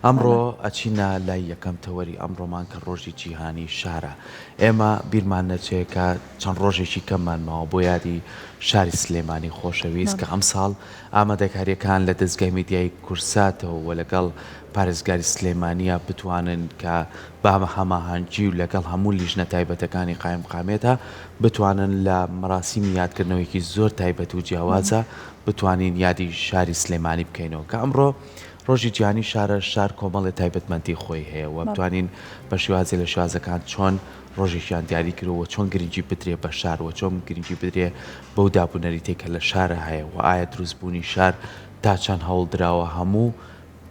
ئەمڕۆ ئەچینە لای یەکەم تەوەری ئەمڕۆمان کە ڕۆژی جیهانی شارە. ئێمە بیرمان نەچێت کە چەند ڕۆژێکی کەممان ماوە بۆ یادی شاری سلێمانی خۆشەویست کە ئەم ساڵ ئامادەکاریەکان لە دەستگای میدیای کورساتەوە و لەگەڵ پارێزگاری سلێمانیە بتوانن کە بامە هەماهەنگی و لەگەڵ هەموو لیژنە تایبەتەکانی قایم قامێتە بتوانن لە مەراسیمی یادکردنەوەیکی زۆر تایبەت و جیاوازە بتوانین یادی شاری سلێمانی بکەینەوە کە ئەمڕۆ ڕۆژی جیهانی شارە شار کۆمەڵی تایبەتمەندی خۆی هەیە و بتوانین بە شێوازی لە شوازەکان چۆن ڕۆژێکیان دیاری کردەوە چۆن گرنگی بدرێ بە شارەوە چۆن گرنگی بدرێ بەو دابوونەریتێک کە لە شارە هەیە و ئایا دروستبوونی شار تا چەند هەوڵدراوە هەموو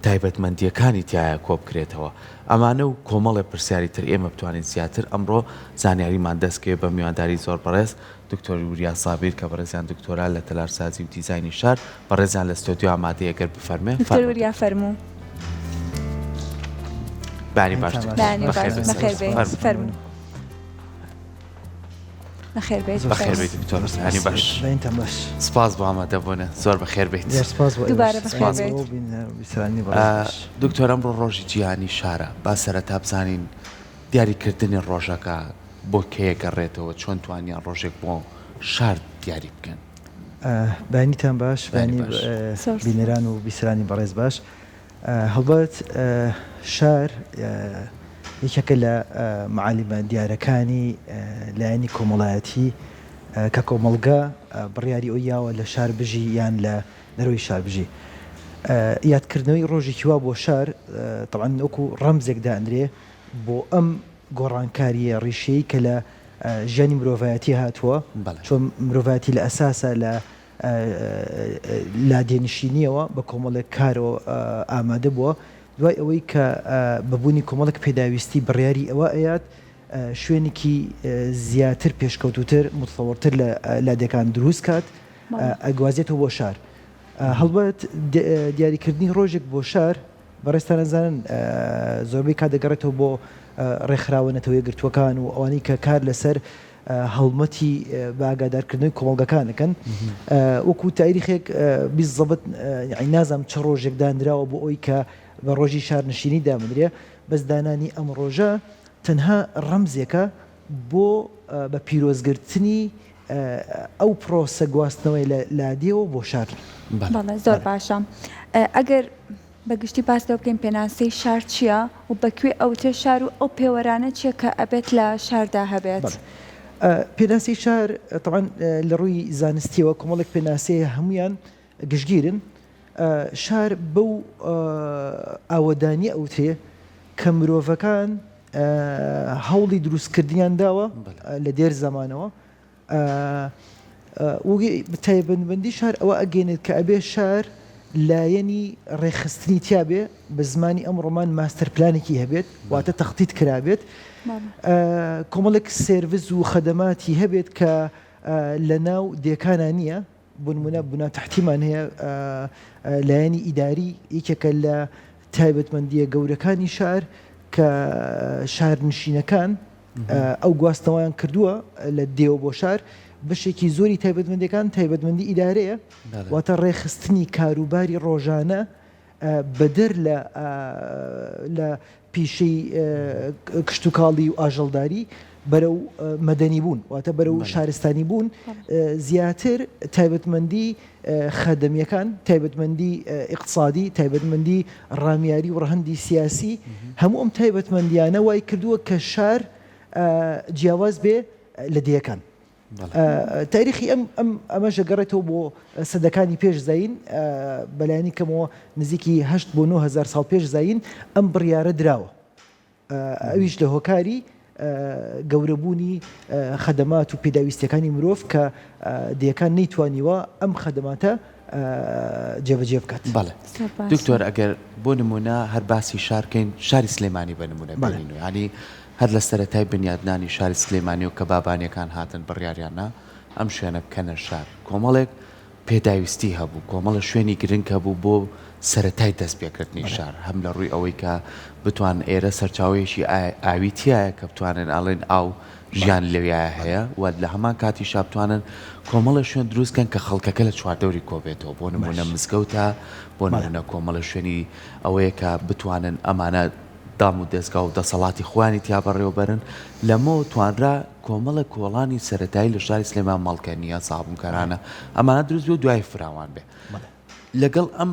تایبەتمەندیەکانی تایە کۆ بکرێتەوە. ئەمانە و کۆمەڵی پرسیاری تر ئێمە بتوانین زیاتر ئەمڕۆ زانیاریمان دەستکەوێت بە میوانداری زۆر بەڕێز دکتۆر وریا سابیر کە بەڕێزیان دکتۆرا لە تەلارسازی و دیزایانی شار بەڕێزیان لە ستۆدیۆ ئامادەیە گەر بفەرمێ. دکتۆر وریا فەرموو. بانی باش فەرموو. بەخێر بیت دکتۆر هانی باش سپاس بۆ ئامادەبوونە زۆر بەخێر بیت. دووبارە بەخێر بیت. دکتۆر ئەمڕۆ ڕۆژی جیهانی شارە با سەرەتا بزانین دیاریکردنی ڕۆژەکە بۆ کێ گەڕێتەوە چۆن توانیان ڕۆژێک بۆ شار دیاری بکەن. بانیتان باش بانی بینەران و بیسرانی بەڕێز باش. هەڵبەت شار یەکێکە لە معالمە دیارەکانی لایەنی کۆمەڵایەتی کە کۆمەڵگە بڕیاری ئەویاوە لە شار بژی یان لە نەرۆی شار بژی. یادکردنەوەی ڕۆژێکی وا بۆ شار تەڵەن وەکو ڕەمزێکدا ئەندرێ بۆ ئەم گۆڕانکاریە ڕیشەی کە لە ژیانی مرۆڤایەتی هاتووە چۆن مرۆڤایەتی لە ئەساسە لە لادێنشینیەوە بە کۆمەڵێک کارەوە ئامادە بووە دوای ئەوەی کە بەبوونی کۆمەڵێک پێداویستی بڕیاری ئەوە ئەیات شوێنێکی زیاتر پێشکەوتوتر متفەوەرتر لە لادەکان دروست کات ئەگوازێتەوە بۆ شار. هەڵبەت دیاریکردنی ڕۆژێک بۆ شار بەڕێستان ئەزانن زۆربەی کات دەگەڕێتەوە بۆ ڕێکخراوە گرتوەکان و ئەوانەی کە کار لەسەر هەڵمەتی باگادارکردنەوەی کۆمەڵگەکان دەکەن وەکو تاریخێک بیزەبت نازانم چه ڕۆژێک دانراوە بۆ ئەوی کە بە ڕۆژی شارنشینی دامنرێ بەس دانانی ئەم ڕۆژە تەنها ڕەمزێکە بۆ بە پیرۆزگرتنی ئەو پرۆسە گواستنەوەی لە لادێەوە بۆ شار. زۆر باشە. ئەگەر بەگشتی باس لەو بکەین پێناسەی شار چییە و بەکوێ ئەوتە شار و ئەو پێوەرانە چییە کە ئەبێت لە شاردا هەبێت؟ پێناسی شار تەڵەن لە ڕووی زانستیەوە کۆمەڵێک پێناسەیە هەمویان گشتگیرن. شار بەو ئاوەدانی ئەوتێ کە مرۆڤەکان هەوڵی دروستکردیان داوە لە دێر زمانەوە تایبەتمەندی شار ئەوە ئەگەێنێت کە ئەبێ شار لایەنی ڕێخستنی تیابێ بە زمانی ئەم ڕۆمان ماستەر پلانێکی هەبێت واتە تەختیت کرابێت کۆمەڵێک سێرڤیس و خەدەماتی هەبێت کە لە ناو دێکانە نییە بنمونە بنا تحتیمان هەیە لایەنی ئیداری یەکێکە لە تایبەتمەندیە گەورەکانی شار کە شارنشینەکان ئەو گواستنەوەیان کردووە لە دێوە بۆ شار بەشێکی زۆری تایبەتمەندیەکان تایبەتمەندی ئیدارەیە واتە ڕێخستنی کاروباری ڕۆژانە بەدەر لە پیشەی کشتتوکاڵی و ئاژەڵداری بەرەو مەدەنی بوون واتە بەرەو شارستانی بوون زیاتر تایبەتمەندی خەدەمیەکان تایبەتمەندی ئیقتصادی تایبەتمەندی ڕامیاری و ڕەهەندی سیاسی هەموو ئەم تایبەتمەندیانە وای کردووە کە شار جیاواز بێ لە دیەکان. تاریخی ئەمەژە گەڕێتەوە بۆ سەدەکانی پێش زین بەلایانی کەمەوە نزیکی 8 بۆ 9,000 ساڵ پێش زین ئەم بڕیارە دراوە ئەویش لە هۆکاری گەورەبوونی خەدەمات و پێداویستەکانی مرۆڤ کە دیەکان نەیتوانیوە ئەم خەدەماتە جێبەجێ بکات. دکتۆر ئەگەر بۆ نمونە هەر باسی شارکەین شاری سلێمانی بە نمونە بینین و ینی هەر لە سەرەتای بنیادنانی شاری سلێمانی و کە بابانیەکان هاتن بڕیاریانە ئەم شوێنە بکەنە شار کۆمەڵێک پێداویستی هەبوو کۆمەڵە شوێنی گرنگ هەبوو بۆ سەرەتای دەست پێکردنی شار هەم لە ڕووی ئەوەی کە بتوان ئێرە سەرچاوەیەکی ئاویتیایە کە بتوانن ئاڵێن ئاو ژیان لەویایە هەیە و لە هەمان کاتی شابتوانن کۆمەڵە شوێن دروستکەن کە خەڵکەکە لە چواردەوری کۆبێتەوە بۆ نمونە مزگەوتە بۆ نمونە کۆمەڵە شوێنی ئەوەیە کە بتوانن ئەمانە دام و دەستگا و دەسەڵاتی خوانی تیا بەڕێوەبەرن لەمەوە توانرا کۆمەڵە کۆڵانی سەرەتایی لە شاری سلێمان ماڵکەنیە سابوونکارانە ئەمانە دروست بێ و دوای فراوان بێ لەگەڵ ئەم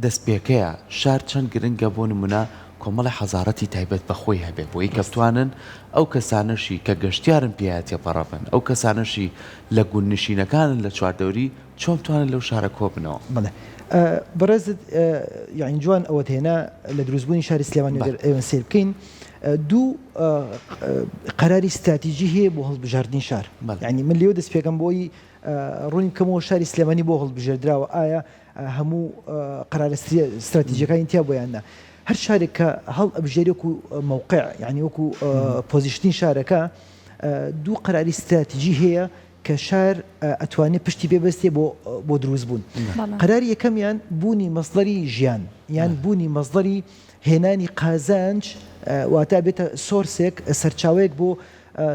دەستپێکەیە شار چەند گرنگە بۆ نمونە کۆمەڵی حەزارەتی تایبەت بەخۆی هەبێت بۆی کە بتوانن ئەو کەسانەشی کە گەشتیارن پێایەتێ پەڕەبن ئەو کەسانەشی لە گوننشینەکانن لە چواردەوری چۆن بتوانن لەو شارە کۆبنەوە بەڕێزت یعنی جوان ئەوە هێنا لە دروستبوونی شاری سلێمانی ئێوە سیر بکەین دوو قەراری استراتیژی هەیە بۆ هەڵبژاردننی شار یعنی من لێو دەست پێکەم بۆی ڕوونی کەمەوە شاری سلێمانی بۆ هەڵبژێردراوە ئایا هەموو قەرارە استراتیژیەکانی تیا بۆیاننا هەر شارێک کە هەڵ ئەبژێری وەکو مووقع یعنی وەکو پۆزیشنی شارەکە دوو قەراری استراتیژی هەیە کە شار ئەتوانێت پشتی پێبەستێ بۆ دروست بوون قەراری یەکەمیان بوونی مەصدەری ژیان یان بوونی مەصدەری هێنانی قازانج واتە بێتە سۆرسێک سەرچاوەیەک بۆ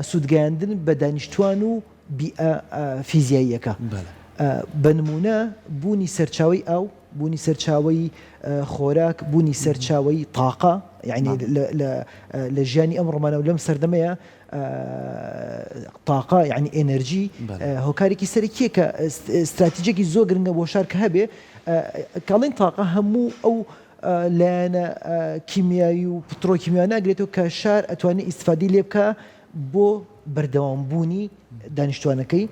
سوودگەیاندن بە دانیشتوان و بیئە فیزیاییەکە بە نمونە بوونی سەرچاوی ئاو بوونی سەرچاوی خۆراک بوونی سەرچاوی تاقە یعنی لە ژیانی ئەم ڕۆمانە و لەم سەردەمەیە تاقە یعنی ئێنەرژی هۆکارێکی سەرەکیە کە استراتیژێکی زۆر گرنگە بۆ شار کە هەبێ کاڵین تاقە هەموو ئەو لایەنە کیمیایی و پترۆکیمیان ناگرێتەوە کە شار ئەتوانێت ئیستفادی لێ بکە بۆ بەردەوامبوونی دانیشتوانەکەی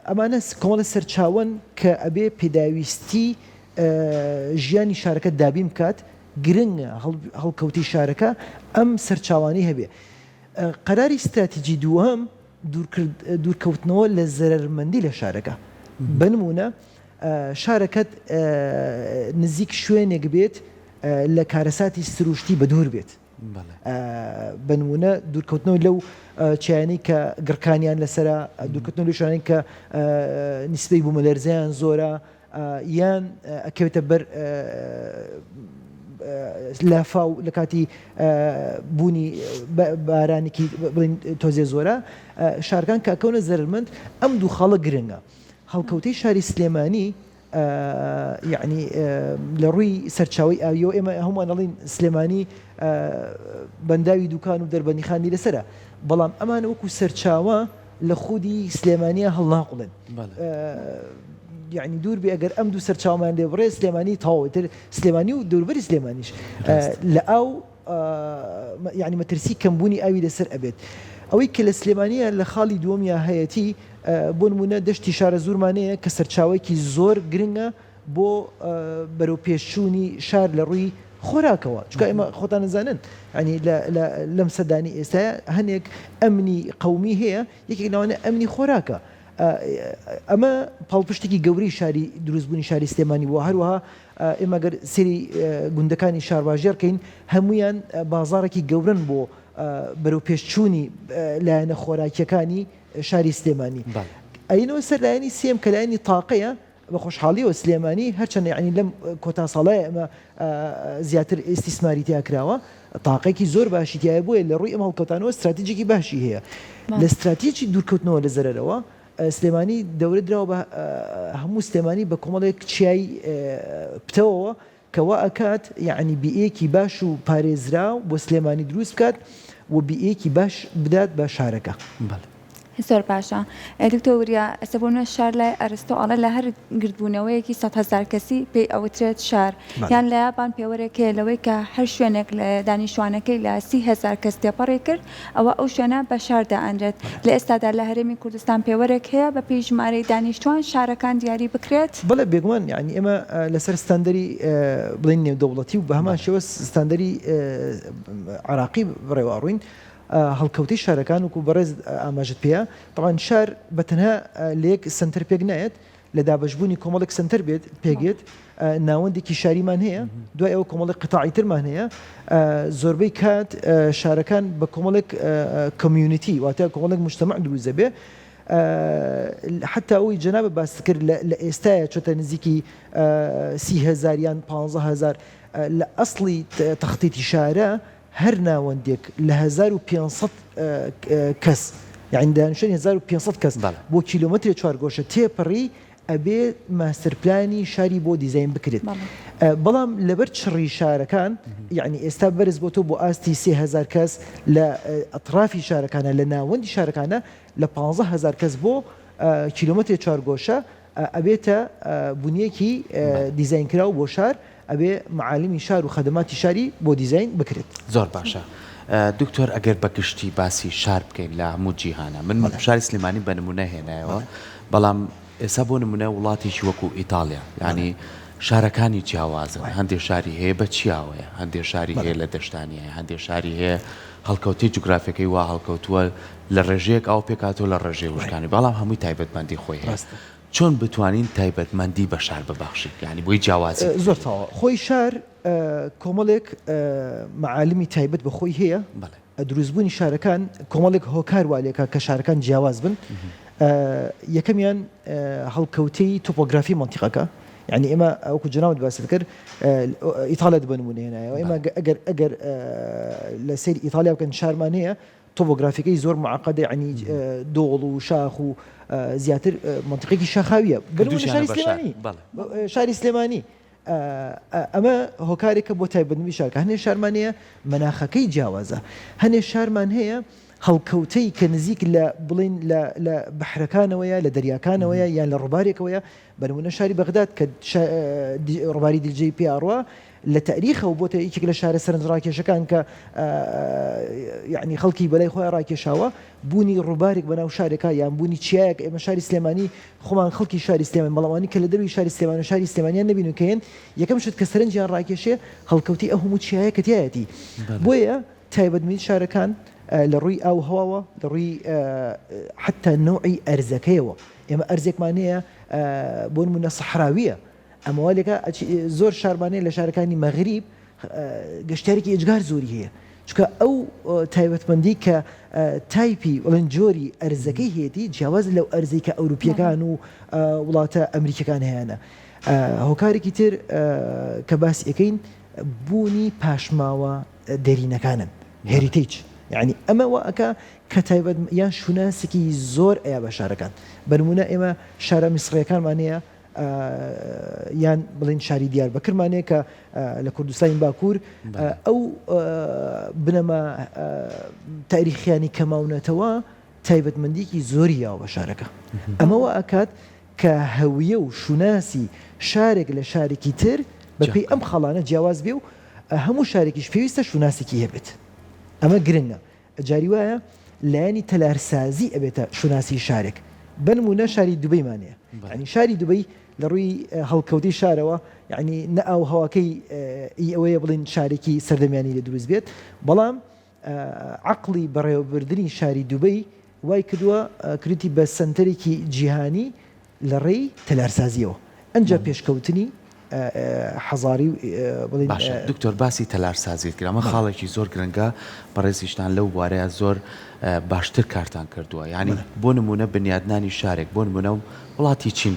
ئەمانە کۆمەڵە سەرچاوەن کە ئەبێ پێداویستی ژیانی شارەکە دابین بکات گرنگە هەڵکەوتی شارەکە ئەم سەرچاوانی هەبێ قەراری استراتیژی دووەم دوورکەوتنەوە لە زەرمەندی لە شارەکە بنمونە شارەکەت نزیک شوێنێک بێت لە کارەساتی سروشتی بە دوور بێت بنمونە دوورکەوتنەوە لەو چیانەی کە گڕکانیان لەسرە دوورکەوتنەوە لەو شوێنەی کە نیسبەی بوومەلەرزەیان زۆرە یان ئەکەوێتە بەر لافاو لە کاتی بوونی بارانێکی بڵین تۆزێ زۆرە شارەکان کاکەونە زەرمەند ئەم دوو خاڵە گرنگە هەڵکەوتەی شاری سلێمانی یعنی لە ڕووی سەرچاوی ئاویەوە ئێمە هەمومان دەڵین سلێمانی بەنداوی دوکان و دەربەندیخانی لەسرە بەڵام ئەمان وەکو سەرچاوە لە خودی سلێمانیە هەڵناقڵن یعنی دوور بێ ئەگەر ئەم دوو سەرچاومان لێ بڕێ سلێمانی تەواوەتر سلێمانی و دەوروبەری سلێمانیش لە ئاو یعنی مەترسی کەمبوونی ئاوی لەسەر ئەبێت ئەوەی کە لە سلێمانیە لە خاڵی دووەمیا هەیەتی بۆ نمونە دەشتی شارە زورمانەیە کە سەرچاوێکی زۆر گرنگە بۆ بەرەو پێشچوونی شار لە ڕووی خۆراکەوە چکە ئێمە خۆتان نزانن ینی لەم سەدانی ئێستا هەنێک ئەمنی قەومی هەیە یەکێک ناوانە ئەمنی خۆراکە ئەمە پاڵپشتێکی گەورەی شاری دروستبوونی شاری سلێمانی بووە هەروەها ئێمە گەر سری گوندەکانی شارواژێڕکەین هەمویان بازارێکی گەورن بۆ بەرەو پێشچوونی لایەنە خۆراکیەکانی شاری سلێمانی ئەینەوە سەر لایەنی سێم کە لایەنی تاقەیە بە خۆشحاڵیەوە سلێمانی هەرچەند یعنی لەم کۆتا ساڵایە ئەمە زیاتر ئیسیسماری تیا کراوە تاقێکی زۆر باشی تایە بووە لە ڕووی ئەم هەڵکەوتانەوە استراتیژێکی باشی هەیە لە استراتیژی دوورکەوتنەوە لە زەرەرەوە سلێمانی دەورە درراوە بە هەموو سلێمانی بە کۆمەڵێک چیای پتەوەوە کەوا ئەکات یعنی بیئەیەکی باش و پارێزراو بۆ سلێمانی دروست بکات و بیئەیەکی باش بدات بە شارەکە زۆر باشە دکتۆر وریا ئەسەبوونە شار لای ئەرستۆئاڵە لە هەر گردبوونەوەیەکی 100,000 کەسی پێی ئەوترێت شار یان لە یابان پێوەرێکەیە لەوەی کە هەر شوێنێک لە دانیشتوانەکەی لە 30,000 کەس تێپەڕێ کرد ئەوە ئەو شوێنە بە شاردا ئەنرێت لە ئێستادا لە هەرێمی کوردستان پێوەرێک هەیە بە پێی ژمارەی دانیشتوان شارەکان دیاری بکرێت بەڵێ بێگومان یعنی ئێمە لەسەر ستاندەری بڵین نێودەوڵەتی و بە هەمان شێوە ستاندەری عراقی بڕێوەڕووین هەڵکەوتەی شارەکان وکو بەڕێز ئاماژت پێەیە طبعاً شار بەتەنها لێک سنتەر پێک نایەت لە دابەشبوونی کۆمەڵێک سنتەر بێت پێگێت ناوەندێکی شاریمان هەیە دوای ئەوە کۆمەڵێک قتاعی ترمان هەیە زۆربەی کات شارەکان بە کۆمەڵێک کۆمیونیتی واتە کۆمەڵێک مجتەمع دروست دەبێ حتى ئەوی جەنابە باس کرد لە ئێستاە چۆتە نزیکی 30,000 یان 15,000 لە ئەسڵی تەختیتی شارە هەر ناوەندێک لە 1500 کەس یعنی دانیشتوانی 1500 کەس بۆ کیلومتری چوارگۆشە تێپەڕی ئەبێ ماستەرپلانی شاری بۆ دیزاین بکرێت بەڵام لەبەر چڕی شارەکان یعنی ئێستا بەرز بۆ تۆ بۆ ئاستی 30,000 کەس لە ئەطرافی شارەکانە لە ناوەندی شارەکانە لە 15,000 کەس بۆ کیلومتری چوارگۆشە ئەبێتە بنیەکی دیزاینکراو بۆ شار ئەبێ معالمی شار و خەدەماتی شاری بۆ دیزاین بکرێت. زۆر باشە. دکتۆر ئەگەر بەگشتی باسی شار بکەین لە هەموو جیهانە من شاری سلێمانی بە نمونە هێنایەوە بەڵام ئێستا بۆ نمونە وڵاتێکی وەکو ئیتالیا ینی شارەکانی جیاوازن هەندێک شاری هەیە بە چیاوەیە هەندێک شاری هەیە لە دەشتانیە هەندێک شاری هەیە هەڵکەوتی جوگرافیەکەی وا هەڵکەوتووە لە ڕێژەیەک ئەو پێکاتۆ لە ڕێژێ وشکانی بەڵام هەمووی تایبەتمەندی خۆی هەیە چۆن بتوانین تایبەتمەندی بە شار ببەخشین ینی بۆی جیاوازی زۆر تاوە خۆی شار کۆمەڵێک معالمی تایبەت بە خۆی هەیە دروستبوونی شارەکان کۆمەڵێک هۆکار والێکە کە شارەکان جیاواز بن یەکەمیان هەڵکەوتەی توپۆگرافی منتیقەکە یعنی ئێمە ئەوکو جەنابەت باست کرد ئیتالیا بنمونە هێنایەوە ئێمە ئەگەر لە سەیر ئیتالیا بکەن شارمان هەیە تۆپۆگرافیەکەی زۆر معقدە یعنی دۆڵ و شاخ و زیاتر منتیقێکی شاخاویە شاری سلێمانی ئەمە هۆکارێکە بۆ تایبەتمەندی شارەکە هەنێ شارمانەیە مەناخەکەی جیاوازە هەنێ شارمان هەیە هەڵکەوتەی کە نزیک لە بڵین لە بەحرەکانەوەیە لە دەریاکانەوەیە یان لە ڕووبارێکەوەیە بەنمونە شاری بەغداد کە ڕووباری دلجەی پێڕوە لە تاریخەوە بۆتە یەکێک لە شارە سەرنجڕاکێشەکان کە یعنی خەڵکی بەلای خۆیان ڕاکێشاوە بوونی ڕووبارێک بەناو شارێکە یان بوونی چیایەک ئێمە شاری سلێمانی خۆمان خەڵکی شاری سلێمانی بەڵامانی کە لە دەروی شاری سلێمان و شاری سلێمانیان نبینن کە هێن یەکەم شت کە سەرنجیان ڕاکێشێ هەڵکەوتی ئەو هەموو چیایەکە تایەتی بۆیە تایبەتمەندی شارەکان لە ڕووی ئاو هەواوە لە ڕووی حتا نوعی ئەرزەکەیەوە ئێمە ئەرزێکمان هەیە بۆ نمونە سەحراویە ئەمەوالێکە زۆر شارمانەیە لە شارەکانی مەغریب گەشتارێکی ئێجگار زۆری هەیە چکە ئەو تایبەتمەندی کە تایپی وڵەن جۆری ئەرزەکەی هەیەی جیاواز لەو ئەرزەی کە ئەوروپیەکان و وڵاتە ئەمریکەکان هەیەە هۆکارێکی تر کە باسی ئەەکەین بوونی پاشماوە دەرینەکانن هێریتیج یعنی ئەمەوە ئەکە کە تایبەت یان شوناسێکی زۆر ئەیە بە شارەکان بەنمونە ئێمە شارە میسڕیەکانمانەیە یان بڵین شاری دیاربەکرمانەیە کە لە کوردستانی باکوور ئەو بنەما تاریخیانی کەماونەتەوە تایبەتمەندیکی زۆری یاوە بە شارەکە ئەمەوە ئەکات کە هەویە و شوناسی شارێک لە شارێکی تر بەپێی ئەم خەڵانە جیاواز بێ و هەموو شارێکیش پێویستە شوناسێکی هەبێت ئەمە گرنگە جاری وایە لایەنی تەلارسازی ئەبێتە شوناسی شارێک بنمونە شاری دوبەیمانەیە ینی شاری دوبەی لە ڕووی هەڵکەوتی شارەوە یعنی نە ئاو هەواکەی ئەوەیە بڵین شارێکی سەردەمیانی لە دروست بێت بەڵام عقلی بەڕێوەبردننی شاری دوبەی وای کردووە کریتی بە سنتەرێکی جیهانی لە ڕێی تەلارسازیەوە ئەنجا پێشکەوتنی حەزاری باشە دکتۆر باسی تەلارسازیت کرد ئەمە خاڵێکی زۆر گرنگە بەڕێزیشتان لەو وارەیە زۆر باشتر کارتان کردووە یعنی بۆ نمونە بنیادنانی شارێک بۆ نمونە وڵاتی چین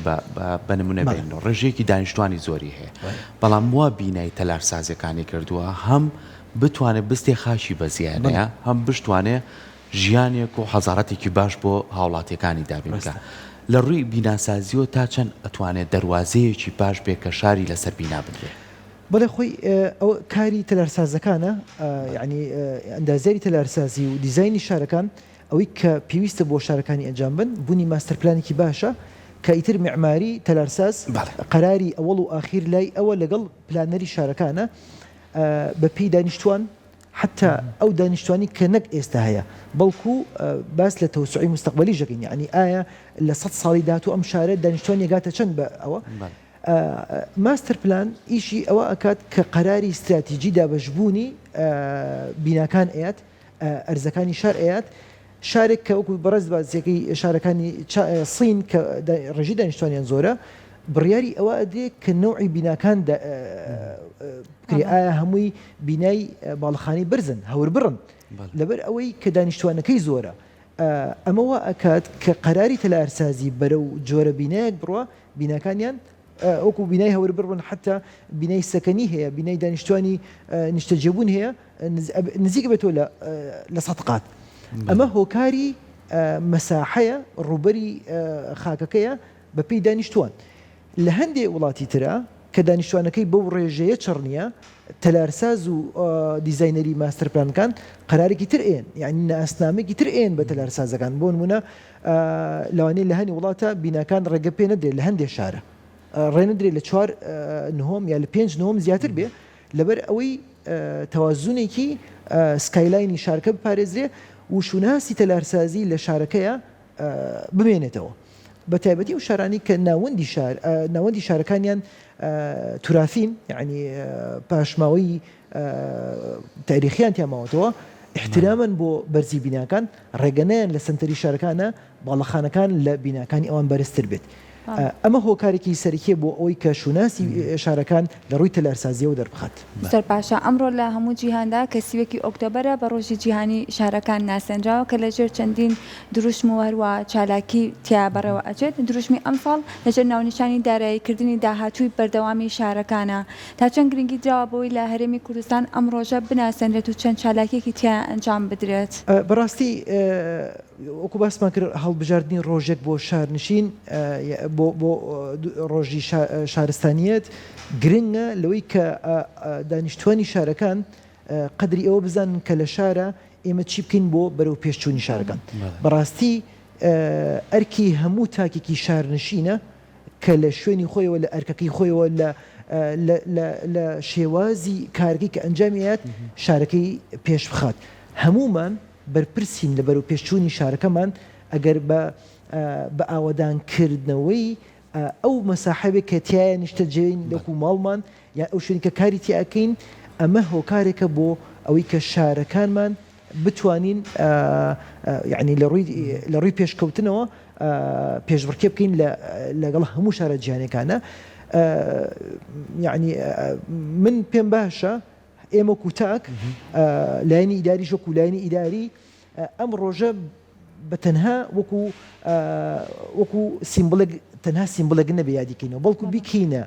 بە نمونە بێنەوە ڕێژەیەکی دانیشتوانی زۆری هەیە بەڵام وا بینایی تەلارسازەکانی کردووە هەم بتوانێت بستێ خاشی بە زیانەیە هەم بشتوانێ ژیانێک و حەزارەتێکی باش بۆ هاوڵاتیەکانی دابین بکە لە ڕووی بیناسازیەوە تا چەند ئەتوانێت دەواازەیەکی باش بێ کە شاری لەسەر بینا بنرێ بەڵێ خۆی ئەو کاری تەلارسازەکانە یعنی ئەندازیاری تەلارسازی و دیزایانی شارەکان ئەوەی کە پێویستە بۆ شارەکانی ئەنجام بن بوونی ماستەرپلانێکی باشە کە ئیتر معماری تەلارساز قەراری ئەوڵ و ئاخیر لای ئەوە لەگەڵ پلانەری شارەکانە بە پێی دانیشتوان حتى ئەو دانیشتوانی کە نەک ئێستا هەیە بەڵکو باس لە تەوسعی مستقبلی ژەکەین یعنی ئایا لە 100 ساڵی داهاتوو ئەم شارە دانیشتوان یەگاتە چەند بە ئەوە ماستر پلان ئیشی ئەوە ئەکات کە قەراری استراتیجی دابەشبوونی بیناکان ئەیات ئەرزەکانی شار ئەیات شارێک کە وەکو بەڕێز بازیەکەی شارەکانی سین کە ڕێژی دانیشتوانیان زۆرە بڕیاری ئەوە ئەدێ کە نوعی بیناکان ئایا هەمووی بینای باڵخانی برزن هەور بڕن لەبەر ئەوەی کە دانیشتوانەکەی زۆرە ئەمەوە ئەکات کە قەراری تەلارسازی بەرەو جۆرە بینایەک بڕوە بیناکانیان ئەوکو بینای هەور بڕن حتا بینای سەکەنی هەیە بینای دانیشتوانی نیشتەجێبوون هەیە نزیک بێتەوە لە سەدقات ئەمە هۆکاری مەساحەیە ڕوبەری خاکەکەیە بەپێی دانیشتوان لە هەندێک وڵاتی ترە کە دانیشتوانەکەی بەو ڕێژەیە چڕنیە تەلارساز و دیزاینەری ماستەرپلانەکان قەرارێکی تر ئێن یعنی ناسنامێکی تر ئێن بە تەلارسازەکان بۆ نمونە لەوانەیە لە هەنی وڵاتە بیناکان ڕێگە پێ نەدرێت لە هەندێک شارە ڕێنەدرێت لە 4 نهۆم یا لە 5 نهۆم زیاتر بێ لەبەر ئەوەی تەوازونێکی سکایلاینی شارەکە بپارێزرێ و شوناسی تەلارسازی لە شارەکەیە بمێنێتەوە بە تایبەتی و شارانی کە ناوەندی شارەکانیان تورافین یعنی پاشماوەی تاریخیان تیاماوەتەوە احترامان بۆ بەرزی بیناکان ڕێگەنیان لە سنتەری شارەکانە باڵەخانەکان لە بیناکانی ئەوان بەرزتر بێت ئەمە هۆکارێکی سەرکیە بۆ ئەوەی کە شوناسی شارەکان لە ڕووی تەلارسازیەوە دەربخات سەر پاشا ئەمڕۆ لە هەموو جیهاندا کە سیوەکی ئۆکتۆبەرە بە ڕۆژی جیهانی شارەکان ناسێنراوە کە لەژێر چەندین دروشم و هەروە چالاکی تیا بەڕێوە ئەچێت دروشمی ئەمساڵ لەژێر ناونیشانی داراییکردنی داهاتووی بەردەوامی شارەکانە تا چەند گرنگی درراوە بۆی لە هەرێمی کوردستان ئەم ڕۆژە بناسێنرێت و چەند چالاکێکی تیا ئەنجام بدرێت بەڕاستی وەکو باسمان کرد هەڵبژاردننی ڕۆژێک بۆ شارنشین بۆ ڕۆژی شارستانیت گرنگە لەوەی کە دانیشتوانی شارەکان قدری ئەوە بزانن کە لە شارە ئێمە چی بکەین بۆ بەرەو پێشچوونی شارەکان بەڕاستی ئەرکی هەموو تاکێکی شارنشینە کە لە شوێنی خۆیەوە لە ئەرکەکەی خۆیەوە لە شێوازی کارگەی کە ئەنجامیات شارەکەی پێش بخات هەمومان بەرپرسین لە بەرەو پێشچوونی شارەکەمان ئەگەر بە ئاوەدانکردنەوەی ئەو مەساحەبێک کە تایە نیشتەجێین لەکو ماڵمان یان ئەو شوێنی کە کاری تیاکەین ئەمە هۆکارێکە بۆ ئەوەی کە شارەکانمان بتوانین یعنی لە ڕووی پێشکەوتنەوە پێشبڕکێ بکەین لەگەڵ هەموو شارە جیهانیەکانە یعنی من پێم باشە ئێمە کوتاک لایەنی ئیداری شۆک و لایەنی ئیداری ئەم ڕۆژە بە تەنها وەکو سیمبڵێک تەنها سیمبڵێک نەبێ یادیکەینەوە بەڵکو بیکەینە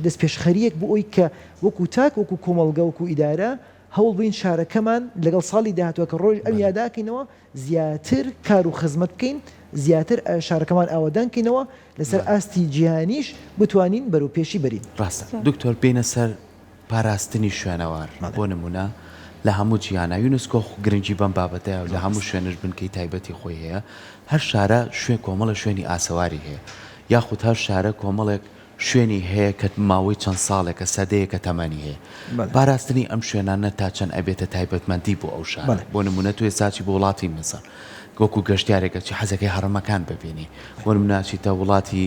دەستپێشخەریەک بۆ ئەوی کە وەکو تاک وەکو کۆمەڵگە وەکو ئیدارە هەوڵ بین شارەکەمان لەگەڵ ساڵی داهاتوە کە ڕۆژ ئەم یاداکەینەوە زیاتر کار و خزمەت بکەین زیاتر شارەکەمان ئاوەدانکەینەوە لەسەر ئاستی جیهانیش بتوانین بەرەو پێشی بەرین ڕاستە دکتۆر بینە سەر پاراستنی شوێنەوار بۆ نمونە لە هەموو جیهانە یونسکۆ گرنگی بەم بابەتەیە لە هەموو شوێنش بنکەی تایبەتی خۆی هەیە هەر شارە کۆمەڵە شوێنی ئاسەواری هەیە یاخود هەر شارە کۆمەڵێک شوێنی هەیە کە ماوەی چەند ساڵێکە سەدەیەکە تەمەنی هەیە پاراستنی ئەم شوێنانە تا چەند ئەبێتە تایبەتمەندی بۆ ئەو شار بۆ نمونە توێ ساچی بۆ وڵاتی مەسەر وەکو گەشتیارێکە چی حەزەکەی هەڕەمەکان ببینی بۆ نمونە ئەچیتە وڵاتی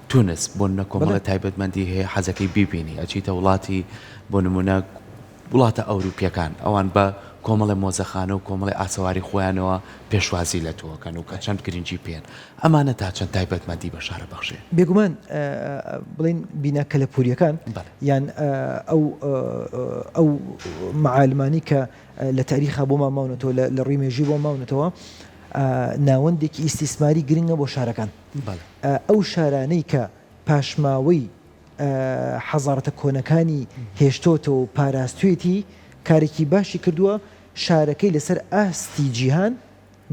تونس بۆ نمونە کۆمەڵە تایبەتمەندی هەیە حەزەکەی بیبینی ئەچیتە وڵاتی بۆ نمونە وڵاتە ئەوروپیەکان ئەوان بە کۆمەڵی مۆزەخانە و کۆمەڵی ئاسەواری خۆیانەوە پێشوازی لە تۆکەن و کە چەند گرنگی پێن ئەمانە تا چەند تایبەتمەندی بە شارە بەخشێ بێگومان بڵین بیناکە لە پوریەکان یان ئەو معالمانی کە لە تاریخا بۆ ماماونەتەوە لە ڕووی مێژووی بۆ ماونەتەوە ناوەندێکی ئیسیسماری گرنگە بۆ شارەکان ئەو شارانەی کە پاشماوەی حەزارەتە کۆنەکانی هێشتۆتەوە و پاراستوێتی کارێکی باشی کردووە شارەکەی لەسەر ئاستی جیهان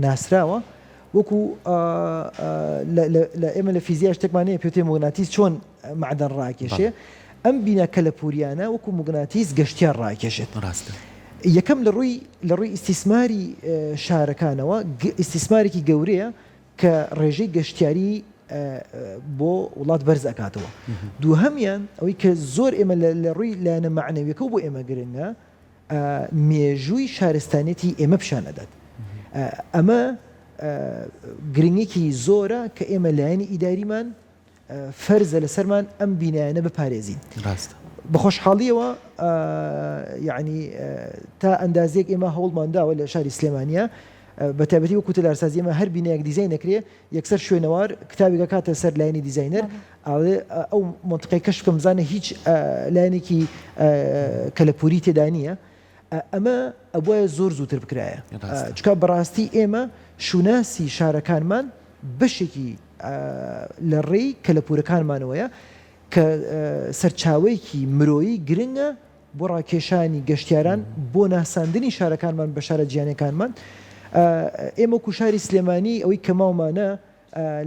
ناسراوە وەکو ئێمە لە فیزیاش تێکمانەیە پێوتێ مۆگناتیس چۆن معدەن ڕاکێشێ ئەم بیناکە لە پوریانە وەکو مۆگناتیس گەشتیار ڕاکێشێت ڕاستە یەکەم لە ڕووی ئیسیسماری شارەکانەوە ئیسیسمارێکی گەورەیە کە ڕێژەی گەشتیاری بۆ وڵات بەرز ئەکاتەوە دووهەمیان ئەوەی کە زۆر ئێمە لە ڕووی لایەنە معنەویەکە بۆ ئێمە گرنگە مێژووی شارستانێتی ئێمە پیشان ئەدات ئەمە گرنگێکی زۆرە کە ئێمە لایەنی ئیداریمان فەرزە لەسەرمان ئەم بینایانە بپارێزین بە خۆشحاڵیەوە یعنی تا ئەندازێک ئێمە هەوڵمانداوە لە شاری سلێمانیە بە تایبەتی وەکو تەلارسازی ئێمە هەر بینایەک دیزاین نەکرێ یەکسەر شوێنەوار کتابێکە کاتە سەر لایەنی دیزاینەر ئەو منطقەی کەش بکەم بزانە هیچ لایەنێکی کەلەپوری تێدا نییە ئەمە ئەوە زۆر زووتر بکرایە چکە بەڕاستی ئێمە شوناسی شارەکانمان بەشێکی لە ڕێی کەلەپورەکانمانەوەیە کە سەرچاوەیەکی مرۆیی گرنگە بۆ ڕاکێشانی گەشتیاران بۆ ناساندنی شارەکانمان بە شارە جیهانیەکانمان. ئێمە وەکو شاری سلێمانی ئەوەی کە ماومانە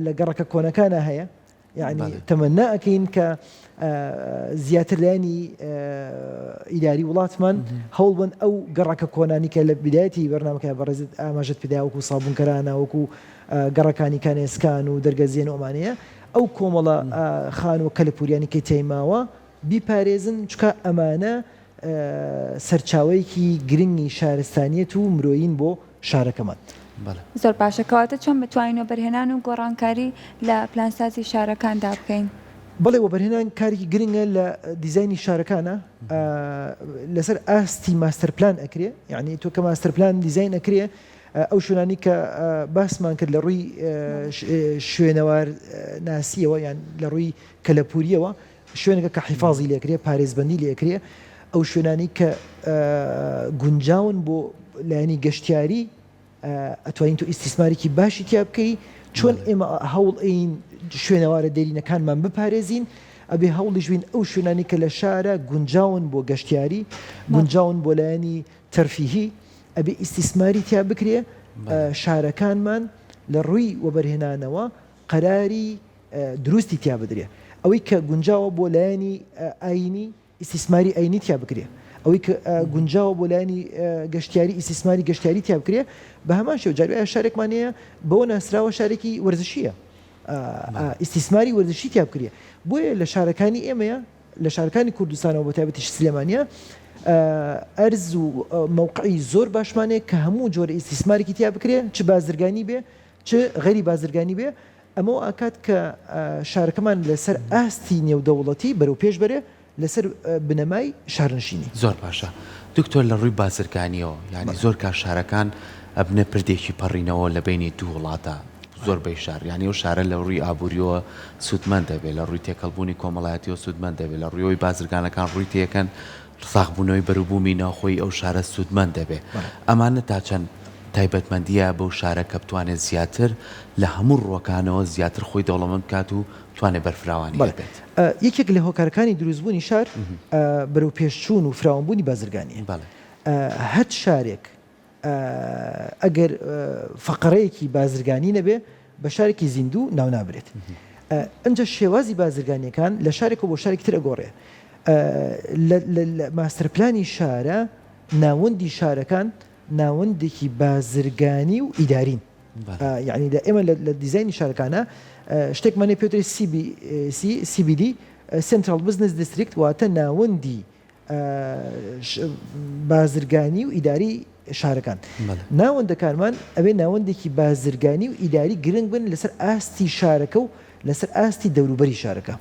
لە گەڕەکە کۆنەکانە هەیە، یعنی تەمەنا ئەەکەین کە زیاتر لایانی ئیداری وڵاتمان هەوڵبن ئەو گەڕەکە کۆنانی کە لە بدایەتی بەرنامەکە بەڕێزت ئاماژەت پێدا وەکو سابوونکەرانە وەکو گەڕەکانی کانێسکان و دەرگەزیێن ئۆمانەیە ئەو کۆمەڵە خان و کەلەپوریانی کە تێماوە بیپارێزن چکە ئەمانە سەرچاوەیەکی گرنگی شارستانیەت و مرۆیین بۆ شارەکەمان. زۆر باشە کەواتە چۆن بتوانین بەرهێنان و گۆڕانکاری لە پلانسازی شارەکاندا بکەین؟ بەڵێ وەبەرهێنان کارێکی گرنگە لە دیزایانی شارەکانە لەسەر ئاستی ماستەر پلان ئەکرێ، یعنی تۆ کە ماستەر پلان دیزاین ئەکرێ ئەو شوێنانی کە باسمان کرد لە ڕووی شوێنەوار ناسیەوە یان لە ڕووی کەلەپوریەوە شوێنەکە کە حیفاظی لێکرێ پارێزبندی لێکرێ ئەو شوێنانی کە گونجاون بۆ لایەنی گەشتیاری ئەتوانین تۆ ئیسیسمارێکی باشی تیا بکەی چۆن ئێمە هەوڵ ئەین شوێنەوارە دێرینەکانمان بپارێزین ئەبێ هەوڵی ژوین ئەو شوێنانی کە لە شارە گونجاون بۆ گەشتیاری گونجاون بۆ لایەنی تەرفیهی ئەبێ ئیسیسماری تیا بکرێ شارەکانمان لە ڕووی وەبەرهێنانەوە قەراری دروستی تیا بدرێ ئەوەی کە گونجاوە بۆ لایەنی ئاینی ئیسیسماری ئاینی تیا بکرێ ئەوەی کە گونجاوە بۆ لایەنی گەشتیاری ئیسیسماری گەشتیاری تیا بکرێ بە هەمان شێوە جاروایە شارێکمانەیە بەوە ناسراوە شارێکی وەرزشیە ئیسیسماری وەرزشی تیا بکرێ بۆیە لە شارەکانی ئێمەیە لە شارەکانی کوردستانەوە بە تایبەتیش سلێمانیە ئەرز و موقعی زۆر باشمانەیە کە هەموو جۆرە ئیسیسمارێکی تیا بکرێ چ بازرگانی بێ چ غەیری بازرگانی بێ ئەمە ئاکات کە شارەکەمان لەسەر ئاستی نێودەوڵەتی بەرەو پێش بەرێ لەسەر بنەمای شارنشینی. زۆر باشە دکتۆر لە ڕووی بازرگانیەوە یعنی زۆر کار شارەکان ئەبنە پردێکی پەڕینەوە لە بینی دوو وڵاتە زۆر بەی شار یعنی ئەو شارە لە ڕووی ئابوووریەوە سوودمەند دەبێت لە ڕووی تێکەڵبوونی کۆمەڵایەتیەوە سوودمەند دەبێت لە ڕوویەوەی بازرگانەکان ڕووی تێکەن ساغبوونەوەی بەروبوومی ناوخۆی ئەو شارە سوودمەند دەبێت ئەمانە تا چەند تایبەتمەندیە بەو شارە کە بتوانێت زیاتر لە هەموو ڕۆکانەوە زیاتر خۆی دەوڵەمەند بکات و توانێت بەرفراوانی بێت. یەکێک لە هۆکارەکانی دروستبوونی شار بەرەو پێشچوون و فراوانبوونی بازرگانیە. هەر شارێک ئەگەر فەقەرەیەکی بازرگانی نەبێ بە شارێکی زیندوو ناو نابرێت. ئەنجە شێوازی بازرگانیەکان لە شارێکەوە بۆ شارێکی تر ئەگۆڕێ. لە ماستەر پلانی شارە ناوەندی شارەکان ناوەندێکی بازرگانی و ئیدارین، یعنی ئێمە لە دیزایانی شارەکانە شتێکمانێ پێوتری CBD Central Business District واتە ناوەندی بازرگانی و ئیداری شارەکان. ناوەندەکانمان ئەوێ ناوەندێکی بازرگانی و ئیداری گرنگ بن لەسەر ئاستی شارەکە و لەسەر ئاستی دەوروبەری شارەکە.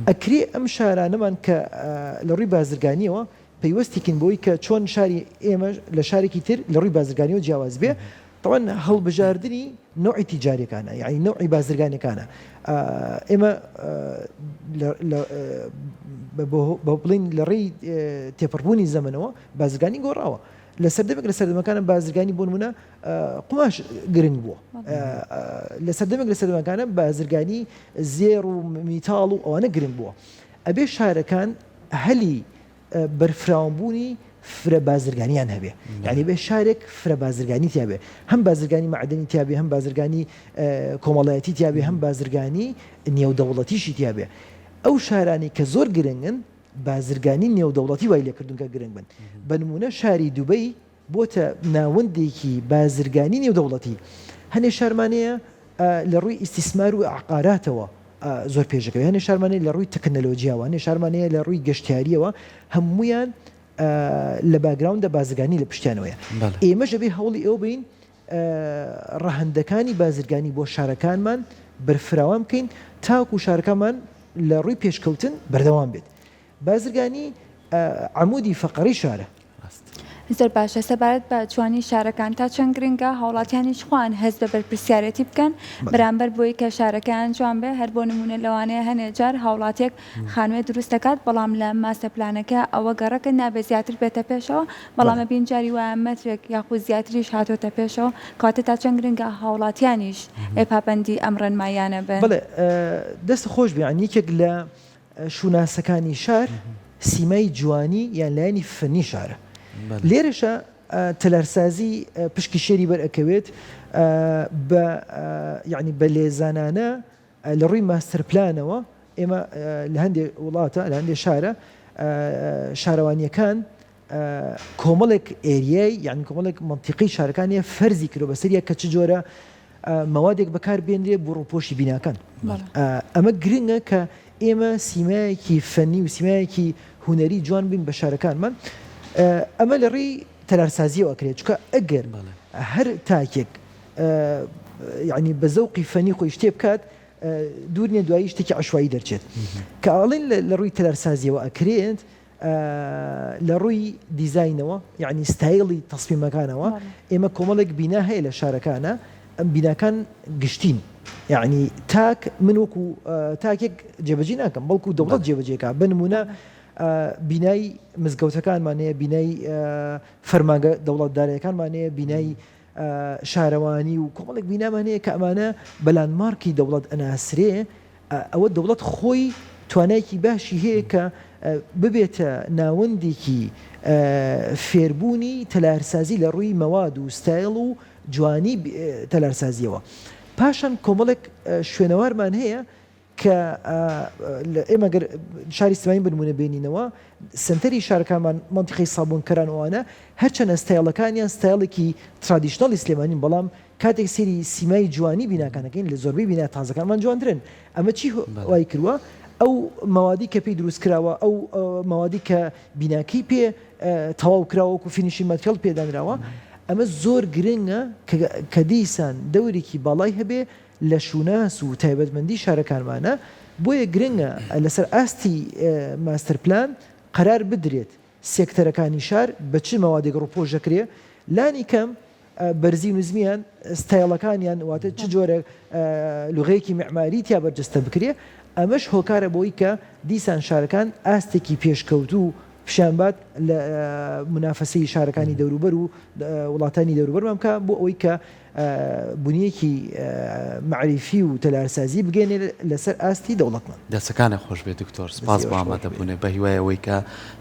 ئەکرێ ئەم شارانەمان کە لە ڕووی بازرگانیەوە پەیوەستێکین بۆی کە چۆن شاری ئێمە لە شارێکی تر لە ڕووی بازرگانیەوە جیاواز بێ طبعا هەڵبژاردننی نوعی تیجاریەکانە یعنی نوعی بازرگانەکانە ئێمە بە بڵین لە ڕێی تێپەڕبوونی زەمنەوە بازرگانی گۆڕاوە لە سەردەمێک لە سەردەمەکانە بازرگانی بۆ نمونە قماش گرنگ بووە لە سەردەمێک لە سەردەمەکانە بازرگانی زێر و میتاڵ و ئەوانە گرنگ بووە ئەبێ شارەکان هەلی بەرفراوانبوونی فرە بازرگانیان هەبێ یعنی بێ شارێک فرە بازرگانی تیابێ هەم بازرگانی معدنی تیابێ هەم بازرگانی کۆمەڵایەتی تیابێ هەم بازرگانی نێودەوڵەتیشی تیابێ ئەو شارانی کە زۆر گرنگن بازرگانی نێودەوڵەتی وای لێکردونکە گرنگ بن بە نمونە شاری دووبەی بۆتە ناوەندێکی بازرگانی نێودەوڵەتی هەنێ شارمانەیە لە ڕووی ئیستیسمار و عقاراتەوە زۆر پێشەکەوی هەنێ شارمانەیە لە ڕووی تەکنەلۆجیاوە هەنێ شارمانەیە لە ڕووی گەشتیاریەوە هەمویان لە باگراوندە بازرگانی لە پشتیانەوەیە ئێمەش ئەبێ هەوڵی ئەو بین ڕەهەندەکانی بازرگانی بۆ شارەکانمان بەرفراوان بکەین تاوکو شارەکانمان لە ڕووی پێشکەوتن بەردەوام بێت بازرگانی عمودی فەقەری شارە. زۆر باشە سەبارەت بە جوانی شارەکان تا چەند گرنگە هاوڵاتیانیش خۆیان هەست بە بەرپرسیارەتی بکەن بەرامبەر بۆی کە شارەکەیان جوان بێ هەر بۆ نمونە لەوانەیە هەنێ جار هاوڵاتێک خانوێ دروست دەکات بەڵام لە ماستە پلانەکە ئەوە گەڕەکە نابێت زیاتر بێتە پێشەوە بەڵامە بین جاری وایە مەترێک یاخود زیاتریش هاتۆتە پێشەوە کاتە تا چەند گرنگە هاوڵاتیانیش پابەندی ئەم ڕێنمایانە بن. بەڵێ دەست خۆش بیان یەکێک لە شوناسەکانی شار سیمای جوانی یان لایەنی فەنی شارە لێرەشە تەلارسازی پشکی شێری بەرئەکەوێت یعنی بە لێزانانە لە ڕووی ماستەر پلانەوە ئێمە لە هەندێک وڵاتە لە هەندێک شارە شارەوانیەکان کۆمەڵێک ئێریای یعنی کۆمەڵێک منتیقی شارەکانیە فەرزی کردو بەسەریە کە چ جۆرە مەوادێک بەکار بێنرێ بۆ ڕووپۆشی بیناکان ئەمە گرنگە کە ئێمە سیمایەکی فەنی و سیمایەکی هوەری جوان بین بە شارەکانمان ئەمە لە ڕێی تەلارسازیەوە ئەکرێت چکە ئەگەر هەر تاکێک یعنی بە زەوقی فەنی خۆی شتێ بکات دوور نیە دوایی شتێکی عەشوایی دەرچێت کە ئاڵێن لە ڕووی تەلارسازیەوە ئەکرێت لە ڕووی دیزاینەوە یعنی ستایلی تەسمیمەکانەوە ئێمە کۆمەڵێک بینا هەیە لە شارەکانە ئەم بیناکان گشتین یعنی تاک من وەکو تاکێک جێبەجێ ناکەم بەڵکو دەوڵەت جێبەجێکە بنمونە بینای مزگەوتەکانمانەیە بینای فەرمانگە دەوڵەتدارەکانمانەیە بینای شارەوانی و کۆمەڵێک بینامانەیە کە ئەمانە بەلانمارکی دەوڵەت ئەناسرێ ئەوە دەوڵەت خۆی توانایکی باشی هەیە کە ببێتە ناوەندێکی فێربوونی تەلارسازی لە ڕووی مەواد و ستایل و جوانی تەلارسازیەوە پاشان کۆمەڵێک شوێنەوارمان هەیە کە ئێمە شاری سلێمانی بنمونە بینینەوە سنتەری شارەکانمان منتیقەی سابوونکەرانەوەوانە هەرچەنە ستایلەکانیان ستایلێکی ترادیشنەڵی سلێمانین بەڵام کاتێک سێری سیمای جوانی بیناکانەکەین لە زۆربەی بینا تازەکانمان جوانترن ئەمە چی وای کردووە ئەو مەوادی کە پێی دروست کراوە ئەو مەوادی کە بیناکەی پێ تەواو کراوە و فینیشی ماتریال پێدانراوە ئەمە زۆر گرنگە کە دیسان دەورێکی باڵای هەبێ لە شوناس و تایبەتمەندی شارەکانمانە بۆیە گرنگە لەسەر ئاستی ماستەر پلان قەرار بدرێت سێکتەرەکانی شار بە چ مەوادێک ڕووپۆش دەکرێ لانی کەم بەرزی نزمیان ستایلەکانیان واتە چ جۆرە لوغەیەکی معماری تیا بەرجەستە بکرێ ئەمەش هۆکارە بۆی کە دیسان شارەکان ئاستێکی پێشکەوت و پیشانبات لە منافەسەی شارەکانی دەوروبەر و وڵاتانی دەوروبەرمان بکە بۆ ئەوەی کە بنیەکی معریفی و تەلارسازی بگەێنێ لەسەر ئاستی دەوڵەتمان دەسەکانە خۆش بێت دکتۆر سپاس بۆ ئامادەبوونێ بە هیوایەوەی کە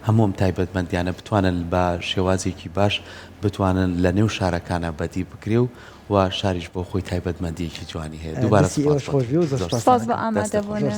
هەموم تایبەتمەندیانە بتوانن بە شێوازێکی باش بتوانن لە نێو شارەکانە بەدی بکرێ و شاریش بۆ خۆی تایبەتمەندیەکی جوانی هەیە دووبارە سپاس بۆ ئامادەبوونە.